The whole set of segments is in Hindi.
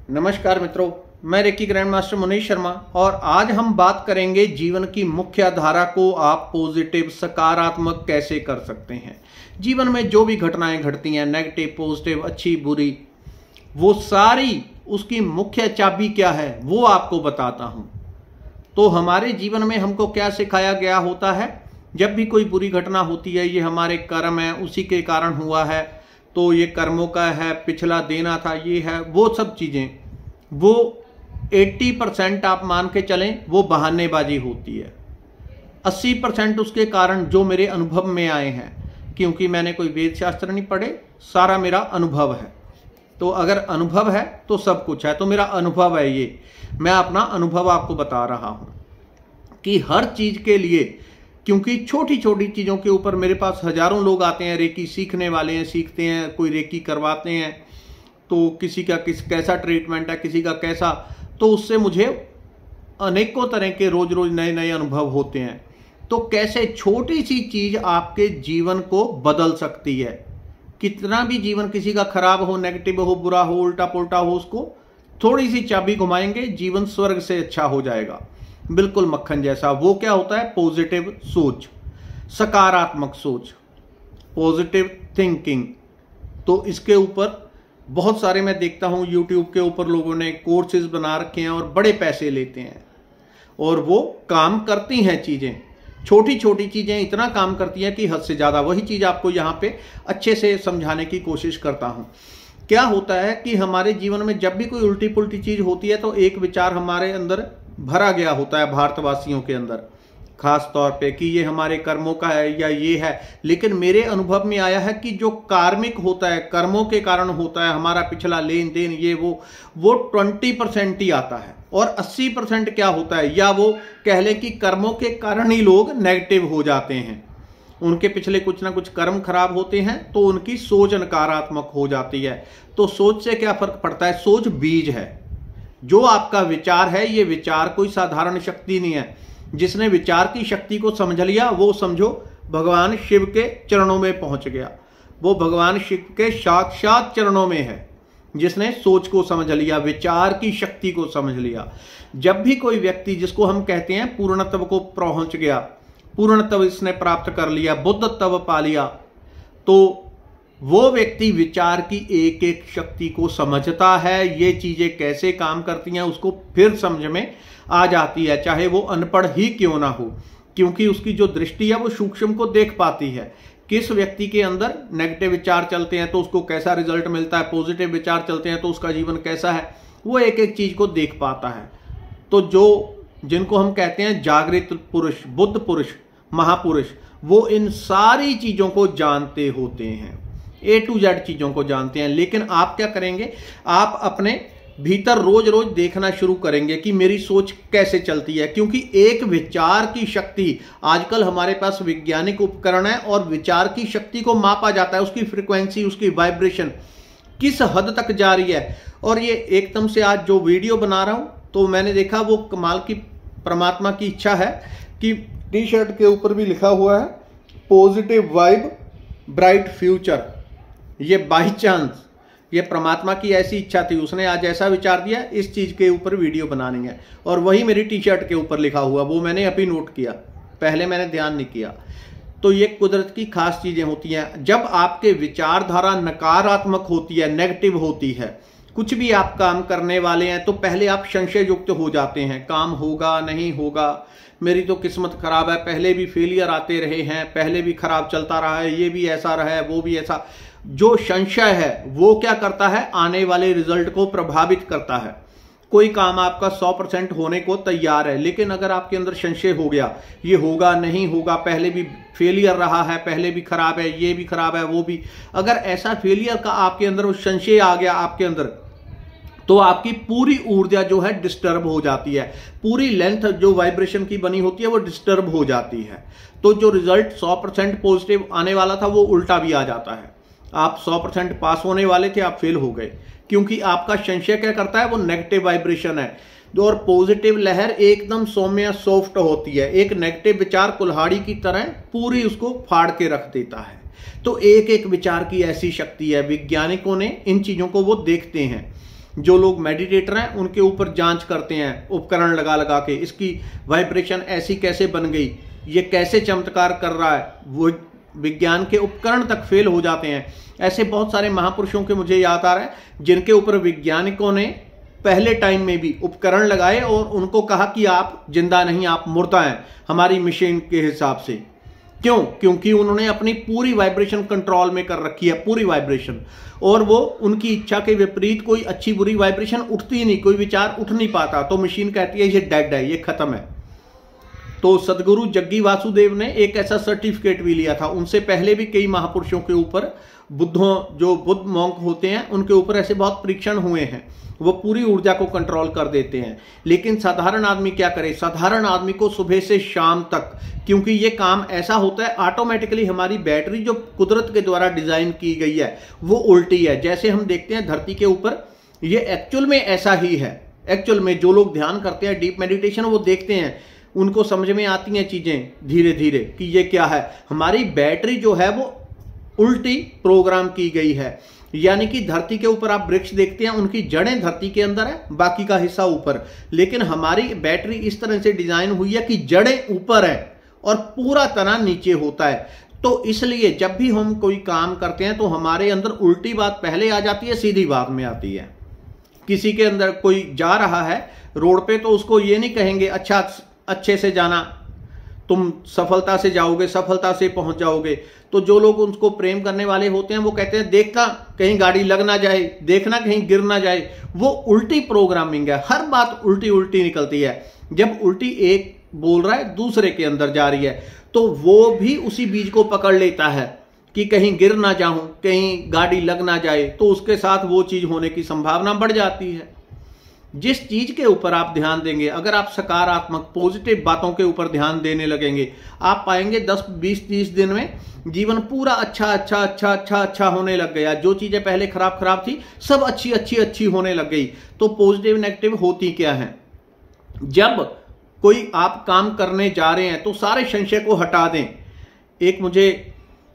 नमस्कार मित्रों, मैं reiki grand master Munish Sharma और आज हम बात करेंगे जीवन की मुख्य धारा को आप पॉजिटिव सकारात्मक कैसे कर सकते हैं। जीवन में जो भी घटनाएं घटती हैं, नेगेटिव पॉजिटिव अच्छी बुरी, वो सारी उसकी मुख्य चाबी क्या है वो आपको बताता हूं। तो हमारे जीवन में हमको क्या सिखाया गया होता है, जब भी कोई बुरी घटना होती है ये हमारे कर्म है, उसी के कारण हुआ है, तो ये कर्मों का है, पिछला देना था, ये है, वो सब चीज़ें, वो 80% आप मान के चलें वो बहानेबाजी होती है। 80% उसके कारण जो मेरे अनुभव में आए हैं, क्योंकि मैंने कोई वेद शास्त्र नहीं पढ़े, सारा मेरा अनुभव है। तो अगर अनुभव है तो सब कुछ है, तो मेरा अनुभव है ये, मैं अपना अनुभव आपको बता रहा हूँ कि हर चीज़ के लिए, क्योंकि छोटी छोटी चीज़ों के ऊपर मेरे पास हजारों लोग आते हैं, रेकी सीखने वाले हैं, सीखते हैं, कोई रेकी करवाते हैं, तो किसी का कैसा ट्रीटमेंट है, किसी का कैसा, तो उससे मुझे अनेकों तरह के रोज रोज नए नए अनुभव होते हैं। तो कैसे छोटी सी चीज़ आपके जीवन को बदल सकती है। कितना भी जीवन किसी का खराब हो, नेगेटिव हो, बुरा हो, उल्टा पुल्टा हो, उसको थोड़ी सी चाबी घुमाएंगे, जीवन स्वर्ग से अच्छा हो जाएगा, बिल्कुल मक्खन जैसा। वो क्या होता है? पॉजिटिव सोच, सकारात्मक सोच, पॉजिटिव थिंकिंग। तो इसके ऊपर बहुत सारे मैं देखता हूँ यूट्यूब के ऊपर लोगों ने कोर्सेज बना रखे हैं और बड़े पैसे लेते हैं, और वो काम करती हैं चीज़ें, छोटी छोटी चीज़ें इतना काम करती हैं कि हद से ज़्यादा। वही चीज़ आपको यहाँ पे अच्छे से समझाने की कोशिश करता हूँ। क्या होता है कि हमारे जीवन में जब भी कोई उल्टी पुल्टी चीज़ होती है तो एक विचार हमारे अंदर भरा गया होता है, भारतवासियों के अंदर खास तौर पे, कि ये हमारे कर्मों का है या ये है। लेकिन मेरे अनुभव में आया है कि जो कार्मिक होता है, कर्मों के कारण होता है, हमारा पिछला लेन देन, ये वो 20% ही आता है, और 80% क्या होता है, या वो कह लें कि कर्मों के कारण ही लोग नेगेटिव हो जाते हैं। उनके पिछले कुछ ना कुछ कर्म खराब होते हैं तो उनकी सोच नकारात्मक हो जाती है। तो सोच से क्या फर्क पड़ता है? सोच बीज है। जो आपका विचार है, ये विचार कोई साधारण शक्ति नहीं है। जिसने विचार की शक्ति को समझ लिया वो समझो भगवान शिव के चरणों में पहुंच गया। वो भगवान शिव के साक्षात चरणों में है, जिसने सोच को समझ लिया, विचार की शक्ति को समझ लिया। जब भी कोई व्यक्ति, जिसको हम कहते हैं पूर्णत्व को पहुंच गया, पूर्णत्व इसने प्राप्त कर लिया, बुद्धत्व पा लिया, तो वो व्यक्ति विचार की एक एक शक्ति को समझता है। ये चीजें कैसे काम करती हैं उसको फिर समझ में आ जाती है, चाहे वो अनपढ़ ही क्यों ना हो, क्योंकि उसकी जो दृष्टि है वो सूक्ष्म को देख पाती है। किस व्यक्ति के अंदर नेगेटिव विचार चलते हैं तो उसको कैसा रिजल्ट मिलता है, पॉजिटिव विचार चलते हैं तो उसका जीवन कैसा है, वो एक एक चीज को देख पाता है। तो जिनको हम कहते हैं जागृत पुरुष, बुद्ध पुरुष, महापुरुष, वो इन सारी चीजों को जानते होते हैं, A to Z चीजों को जानते हैं। लेकिन आप क्या करेंगे? आप अपने भीतर रोज रोज देखना शुरू करेंगे कि मेरी सोच कैसे चलती है, क्योंकि एक विचार की शक्ति, आजकल हमारे पास वैज्ञानिक उपकरण है और विचार की शक्ति को मापा जाता है, उसकी फ्रीक्वेंसी, उसकी वाइब्रेशन किस हद तक जा रही है। और ये एकदम से आज जो वीडियो बना रहा हूं तो मैंने देखा वो कमाल की, परमात्मा की इच्छा है कि टी शर्ट के ऊपर भी लिखा हुआ है पॉजिटिव वाइब ब्राइट फ्यूचर। ये बाई चांस, ये परमात्मा की ऐसी इच्छा थी, उसने आज ऐसा विचार दिया इस चीज के ऊपर वीडियो बनानी है, और वही मेरी टी शर्ट के ऊपर लिखा हुआ, वो मैंने अभी नोट किया, पहले मैंने ध्यान नहीं किया। तो ये कुदरत की खास चीजें होती हैं। जब आपके विचारधारा नकारात्मक होती है, नेगेटिव होती है, कुछ भी आप काम करने वाले हैं तो पहले आप संशय युक्त हो जाते हैं, काम होगा नहीं होगा, मेरी तो किस्मत खराब है, पहले भी फेलियर आते रहे हैं, पहले भी खराब चलता रहा है, ये भी ऐसा रहा है, वो भी ऐसा। जो संशय है वो क्या करता है? आने वाले रिजल्ट को प्रभावित करता है। कोई काम आपका 100% होने को तैयार है, लेकिन अगर आपके अंदर संशय हो गया, ये होगा नहीं होगा, पहले भी फेलियर रहा है, पहले भी खराब है, ये भी खराब है, वो भी, अगर ऐसा फेलियर का आपके अंदर वो संशय आ गया आपके अंदर, तो आपकी पूरी ऊर्जा जो है डिस्टर्ब हो जाती है, पूरी लेंथ जो वाइब्रेशन की बनी होती है वो डिस्टर्ब हो जाती है। तो जो रिजल्ट 100% पॉजिटिव आने वाला था वो उल्टा भी आ जाता है। आप 100% पास होने वाले थे, आप फेल हो गए, क्योंकि आपका संशय क्या करता है? वो नेगेटिव वाइब्रेशन है। और पॉजिटिव लहर एकदम सौम्य सॉफ्ट होती है, एक नेगेटिव विचार कुल्हाड़ी की तरह पूरी उसको फाड़ के रख देता है। तो एक एक विचार की ऐसी शक्ति है, वैज्ञानिकों ने इन चीजों को वो देखते हैं। जो लोग मेडिटेटर हैं उनके ऊपर जांच करते हैं उपकरण लगा लगा के, इसकी वाइब्रेशन ऐसी कैसे बन गई, ये कैसे चमत्कार कर रहा है, वो विज्ञान के उपकरण तक फेल हो जाते हैं। ऐसे बहुत सारे महापुरुषों के मुझे याद आ रहा है जिनके ऊपर वैज्ञानिकों ने पहले टाइम में भी उपकरण लगाए और उनको कहा कि आप जिंदा नहीं, आप मुर्दा हैं हमारी मशीन के हिसाब से। क्यों? क्योंकि उन्होंने अपनी पूरी वाइब्रेशन कंट्रोल में कर रखी है, पूरी वाइब्रेशन, और वो उनकी इच्छा के विपरीत कोई अच्छी बुरी वाइब्रेशन उठती ही नहीं, कोई विचार उठ नहीं पाता, तो मशीन कहती है ये डेड है, ये खत्म है। तो सदगुरु जग्गी वासुदेव ने एक ऐसा सर्टिफिकेट भी लिया था। उनसे पहले भी कई महापुरुषों के ऊपर, बुद्धों जो बुद्ध मॉन्क होते हैं उनके ऊपर ऐसे बहुत परीक्षण हुए हैं, वो पूरी ऊर्जा को कंट्रोल कर देते हैं। लेकिन साधारण आदमी क्या करे? साधारण आदमी को सुबह से शाम तक, क्योंकि ये काम ऐसा होता है ऑटोमेटिकली, हमारी बैटरी जो कुदरत के द्वारा डिजाइन की गई है वो उल्टी है। जैसे हम देखते हैं धरती के ऊपर, ये एक्चुअल में ऐसा ही है। एक्चुअल में जो लोग ध्यान करते हैं, डीप मेडिटेशन, वो देखते हैं, उनको समझ में आती हैं चीजें धीरे धीरे कि ये क्या है। हमारी बैटरी जो है वो उल्टी प्रोग्राम की गई है। यानी कि धरती के ऊपर आप वृक्ष देखते हैं, उनकी जड़ें धरती के अंदर है, बाकी का हिस्सा ऊपर। लेकिन हमारी बैटरी इस तरह से डिजाइन हुई है कि जड़ें ऊपर है और पूरा तना नीचे होता है। तो इसलिए जब भी हम कोई काम करते हैं तो हमारे अंदर उल्टी बात पहले आ जाती है, सीधी बात में आती है। किसी के अंदर कोई जा रहा है रोड पे, तो उसको ये नहीं कहेंगे अच्छा अच्छे से जाना, तुम सफलता से जाओगे, सफलता से पहुंच जाओगे। तो जो लोग उनको प्रेम करने वाले होते हैं वो कहते हैं देखना कहीं गाड़ी लग ना जाए, देखना कहीं गिर ना जाए। वो उल्टी प्रोग्रामिंग है, हर बात उल्टी उल्टी निकलती है। जब उल्टी एक बोल रहा है दूसरे के अंदर जा रही है, तो वो भी उसी बीज को पकड़ लेता है कि कहीं गिर ना जाऊं, कहीं गाड़ी लग ना जाए, तो उसके साथ वो चीज होने की संभावना बढ़ जाती है। जिस चीज के ऊपर आप ध्यान देंगे, अगर आप सकारात्मक पॉजिटिव बातों के ऊपर ध्यान देने लगेंगे, आप पाएंगे 10, 20, 30 दिन में जीवन पूरा अच्छा अच्छा अच्छा अच्छा अच्छा होने लग गया। जो चीजें पहले खराब खराब थी सब अच्छी अच्छी अच्छी होने लग गई। तो पॉजिटिव नेगेटिव होती क्या है? जब कोई आप काम करने जा रहे हैं तो सारे संशय को हटा दें। एक मुझे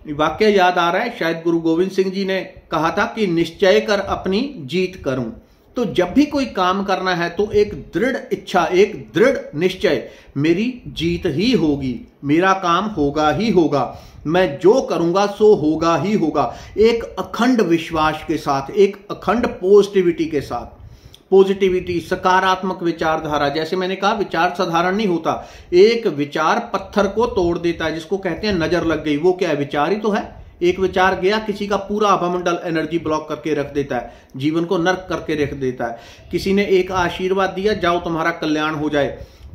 वाक्य याद आ रहा है, शायद गुरु गोविंद सिंह जी ने कहा था कि निश्चय कर अपनी जीत करूं। तो जब भी कोई काम करना है तो एक दृढ़ इच्छा, एक दृढ़ निश्चय, मेरी जीत ही होगी, मेरा काम होगा ही होगा, मैं जो करूंगा सो होगा ही होगा। एक अखंड विश्वास के साथ, एक अखंड पॉजिटिविटी के साथ। पॉजिटिविटी, सकारात्मक विचारधारा, जैसे मैंने कहा विचार साधारण नहीं होता। एक विचार पत्थर को तोड़ देता है, जिसको कहते हैं नजर लग गई। वो क्या है? विचार ही तो है। एक विचार गया, किसी का पूरा अभामंडल एनर्जी ब्लॉक करके रख देता है, जीवन को नर्क करके रख देता है। किसी ने एक आशीर्वाद दिया, जाओ तुम्हारा कल्याण हो जाए,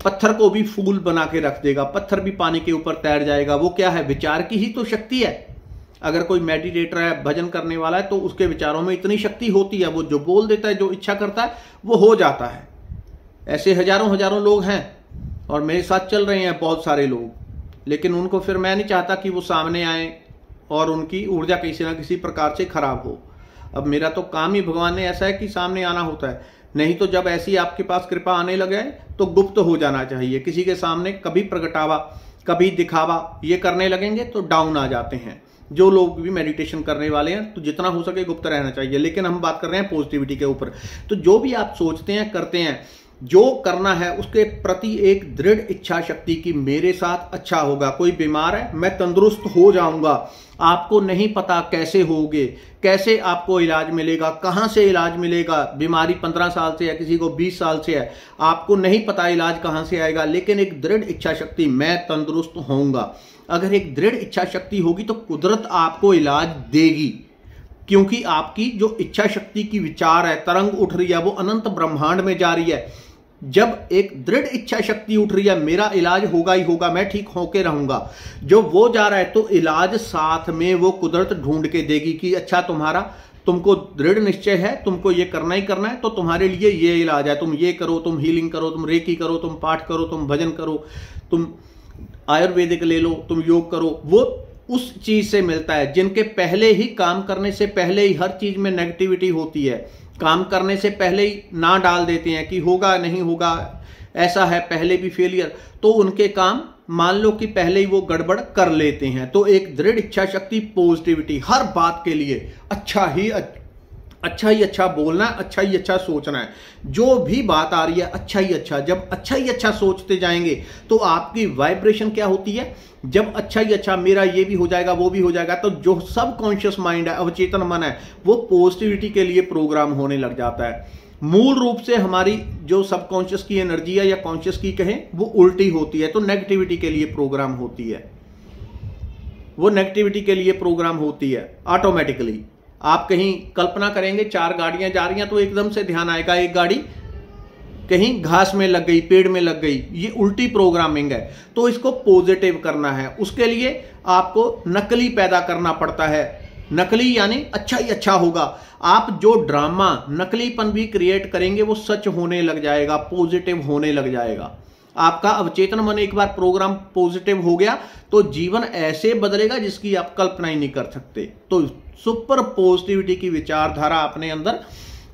पत्थर को भी फूल बना के रख देगा, पत्थर भी पानी के ऊपर तैर जाएगा। वो क्या है? विचार की ही तो शक्ति है। अगर कोई मेडिटेटर है, भजन करने वाला है, तो उसके विचारों में इतनी शक्ति होती है, वो जो बोल देता है, जो इच्छा करता है, वो हो जाता है। ऐसे हजारों हजारों लोग हैं और मेरे साथ चल रहे हैं बहुत सारे लोग, लेकिन उनको फिर मैं नहीं चाहता कि वो सामने आए और उनकी ऊर्जा किसी ना किसी प्रकार से खराब हो। अब मेरा तो काम ही भगवान ने ऐसा है कि सामने आना होता है, नहीं तो जब ऐसी आपके पास कृपा आने लगे तो गुप्त हो जाना चाहिए। किसी के सामने कभी प्रगटावा, कभी दिखावा ये करने लगेंगे तो डाउन आ जाते हैं। जो लोग भी मेडिटेशन करने वाले हैं तो जितना हो सके गुप्त रहना चाहिए। लेकिन हम बात कर रहे हैं पॉजिटिविटी के ऊपर। तो जो भी आप सोचते हैं, करते हैं, जो करना है उसके प्रति एक दृढ़ इच्छा शक्ति की मेरे साथ अच्छा होगा। कोई बीमार है, मैं तंदुरुस्त हो जाऊंगा। आपको नहीं पता कैसे होगे, कैसे आपको इलाज मिलेगा, कहां से इलाज मिलेगा। बीमारी 15 साल से है, किसी को 20 साल से है, आपको नहीं पता इलाज कहां से आएगा। लेकिन एक दृढ़ इच्छा शक्ति, मैं तंदुरुस्त होऊंगा। अगर एक दृढ़ इच्छा शक्ति होगी तो कुदरत आपको इलाज देगी, क्योंकि आपकी जो इच्छा शक्ति की विचार है, तरंग उठ रही है, वो अनंत ब्रह्मांड में जा रही है। जब एक दृढ़ इच्छा शक्ति उठ रही है, मेरा इलाज होगा ही होगा, मैं ठीक होके रहूंगा, जो वो जा रहा है, तो इलाज साथ में वो कुदरत ढूंढ के देगी कि अच्छा तुमको दृढ़ निश्चय है, तुमको ये करना ही करना है, तो तुम्हारे लिए ये इलाज है, तुम ये करो, तुम हीलिंग करो, तुम रेकी करो, तुम पाठ करो, तुम भजन करो, तुम आयुर्वेदिक ले लो, तुम योग करो। वो उस चीज से मिलता है। जिनके पहले ही काम करने से पहले ही हर चीज में नेगेटिविटी होती है, काम करने से पहले ही ना डाल देते हैं कि होगा नहीं होगा, ऐसा है, पहले भी फेलियर, तो उनके काम मान लो कि पहले ही वो गड़बड़ कर लेते हैं। तो एक दृढ़ इच्छा शक्ति, पॉजिटिविटी, हर बात के लिए अच्छा ही अच्छा ही अच्छा बोलना है, अच्छा ही अच्छा सोचना है। जो भी बात आ रही है अच्छा ही अच्छा, जब अच्छा ही अच्छा सोचते जाएंगे तो आपकी वाइब्रेशन क्या होती है, जब अच्छा ही अच्छा मेरा ये भी हो जाएगा वो भी हो जाएगा, तो जो सबकॉन्शियस माइंड है, अवचेतन मन है, वो पॉजिटिविटी के लिए प्रोग्राम होने लग जाता है। मूल रूप से हमारी जो सबकॉन्शियस की एनर्जी है या कॉन्शियस की कहें, वो उल्टी होती है, तो नेगेटिविटी के लिए प्रोग्राम होती है, वो नेगेटिविटी के लिए प्रोग्राम होती है ऑटोमेटिकली। आप कहीं कल्पना करेंगे 4 गाड़ियां जा रही हैं तो एकदम से ध्यान आएगा एक गाड़ी कहीं घास में लग गई, पेड़ में लग गई, ये उल्टी प्रोग्रामिंग है। तो इसको पॉजिटिव करना है, उसके लिए आपको नकली पैदा करना पड़ता है। नकली यानी अच्छा ही अच्छा होगा। आप जो ड्रामा नकलीपन भी क्रिएट करेंगे वो सच होने लग जाएगा, पॉजिटिव होने लग जाएगा। आपका अवचेतन मन एक बार प्रोग्राम पॉजिटिव हो गया तो जीवन ऐसे बदलेगा जिसकी आप कल्पना ही नहीं कर सकते। तो सुपर पॉजिटिविटी की विचारधारा अपने अंदर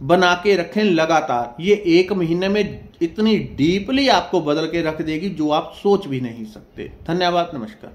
बना के रखें लगातार। ये 1 महीने में इतनी डीपली आपको बदल के रख देगी जो आप सोच भी नहीं सकते। धन्यवाद, नमस्कार।